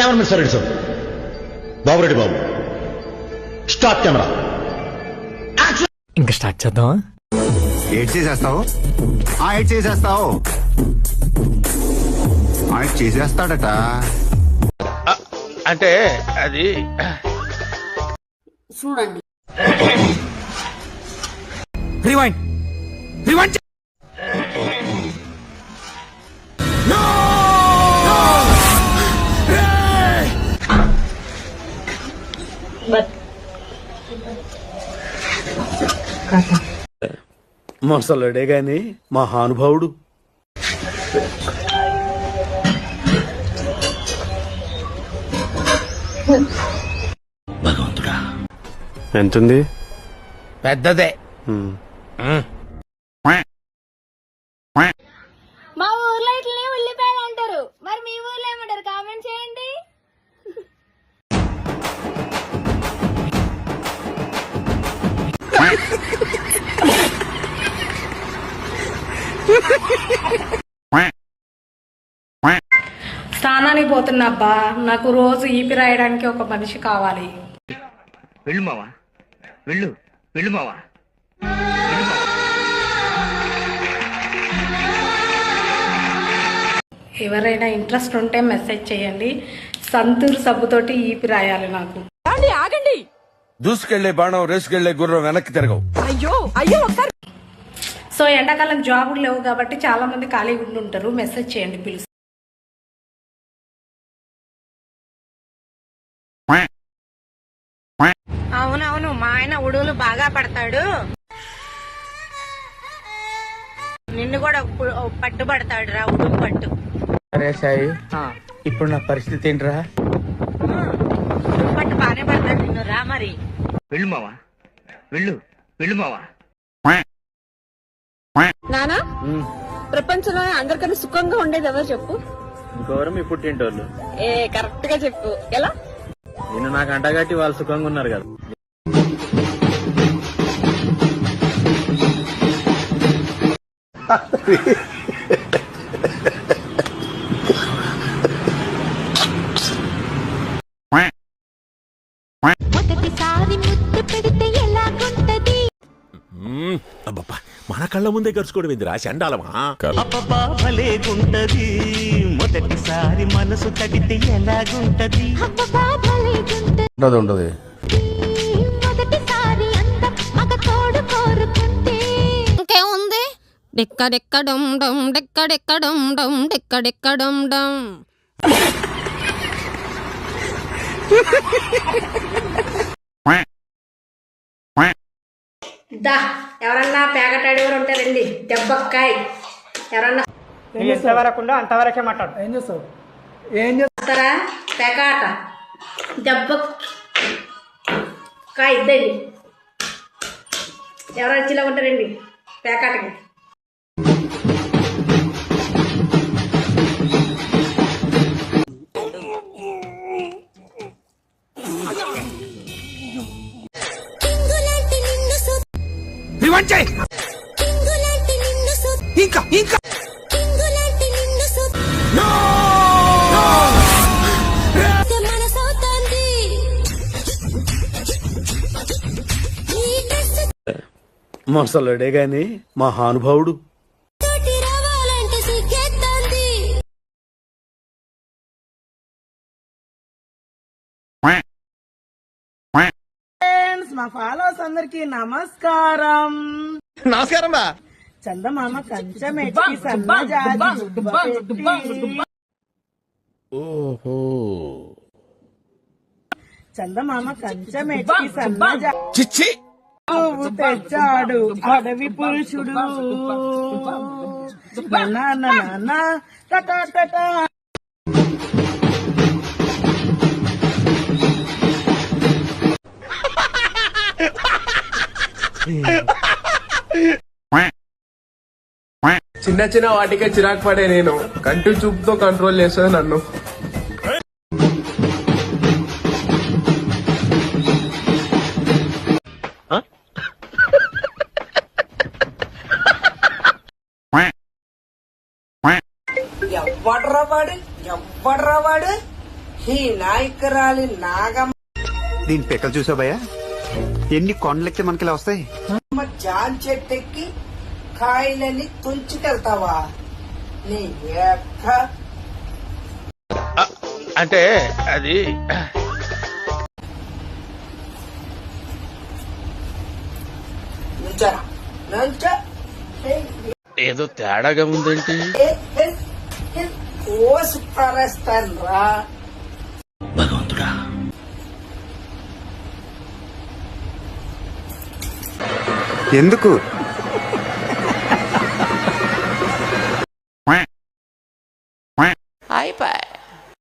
Cameramen sir sir Babureddy బాబు start camera. ఇంకా start చేద్దామా? ఏడ్ చేసేస్తావు చేసేస్తాడట. అంటే అది చూడండి. Rewind rewind. మొసలుడే గాని మహానుభావుడు. భగవంతుడా ఎంతుంది? పెద్దదే. మా ఊర్లో ఇట్లనే ఉల్లిపాయలు అంటారు, మరి మీ ఊర్లో ఏమంటారు? కామెంట్ చేయండి. స్నానానికి పోతున్నా అబ్బా, నాకు రోజు ఈపి రాయడానికి ఒక మనిషి కావాలి. వెళ్ళు మావా, వెళ్ళు మావా. ఎవరైనా ఇంట్రెస్ట్ ఉంటే మెసేజ్ చేయండి. సంతూర్ సబ్బుతోటి ఈపి రాయాలి నాకు. ఆగండి. దూసుకెళ్లే బాణం రేసుకెళ్లే గుర్రం వెనక్కి తిరగవు. అయ్యో సో ఎండాకాలం జాబులు లేవు కాబట్టి చాలా మంది ఖాళీగా ఉంటుంటారు. మెసేజ్ చేయండి పిలుసు. అవునవును, మా ఆయన ఉడువులు బాగా పడతాడు. నిన్ను కూడా పట్టు పడతాడు రా, ఉడువు పట్టు. అరే సాయి, ఇప్పుడు నా పరిస్థితి ఏంట్రా? ఉడువు పట్టు బాగానే పడతాడు నిన్ను. రా మరి. వెళ్ళు మావా, వెళ్ళు మావా. నానా, ప్రపంచంలో అందరికన్నా సుఖంగా ఉండేది ఎవరు చెప్పు? ఇంకెవరు మీ పుట్టింటోళ్ళు? కరెక్ట్ గా చెప్పు. ఎలా? నేను నాకు అంటగట్టి వాళ్ళు సుఖంగా ఉన్నారు కదా. మొదటిసారి ముద్దు పెడితే ఎలాగుంటది? అబ్బబ్బా, మన కళ్ళ ముందే గడుచుకోవడం ఏందిరా చండాలమా? భలేగుంటది మొదటిసారి మనసు తడితే ఎలాగుంటది? అబ్బబ్బా భలేగుంటది. ఉండదు మొదటిసారి అందం మగ తోడు కోరుకుంటే ఇంకేముంది? డెక్కడెక్కడం డమ్ డెక్కడెక్కడం డమ్ డెక్కడెక్కడం డమ్. దా, ఎవరన్నా పేకటాడేవారు ఉంటే రండి. దెబ్బకాయ్ ఎవరన్నా ఎంతవరకు అంతవరకే మాట్లాడు. ఏం చేస్తావు? చేస్తారా? పేకాట దెబ్బ కాయ ఇద్దండి. ఎవరైనా చిల్ల ఉంటారండి పేకాటకి. ఇంకా మొసలుడే గాని మహానుభావుడు. మా ఫాలోవర్స్ అందరికి నమస్కారం. నమస్కారం బా. చందమామ కంచం ఎక్కి సన్నజాజి పెట్టి. ఓహో, చందమామ కంచం ఎక్కి సన్నజాజి పువ్వు తెచ్చాడు అడవి పురుషుడు. నాన్న టటా టటా. చిన్న చిన్న వాటికే చిరాకు పడే నేను కంటి చూపుతో కంట్రోల్ చేస్తుంది నన్ను. ఎవ్వడ్రా వాడు ఈ నాయకురాలి నాగమ్మ దీని పిక్కలు చూసావు భయ్యా ఎన్ని కొండలెక్కితే మనకి ఇలా వస్తాయి జాన్ చెట్టెక్కి కాయలని తుంచుకెళ్తావా నీ యొక్క అంటే అది నుంచా నుంచా ఏదో తేడాగా ఉందేంటి. కోసి పారేస్తాను రా. భగవంతుడా, ఎందుకు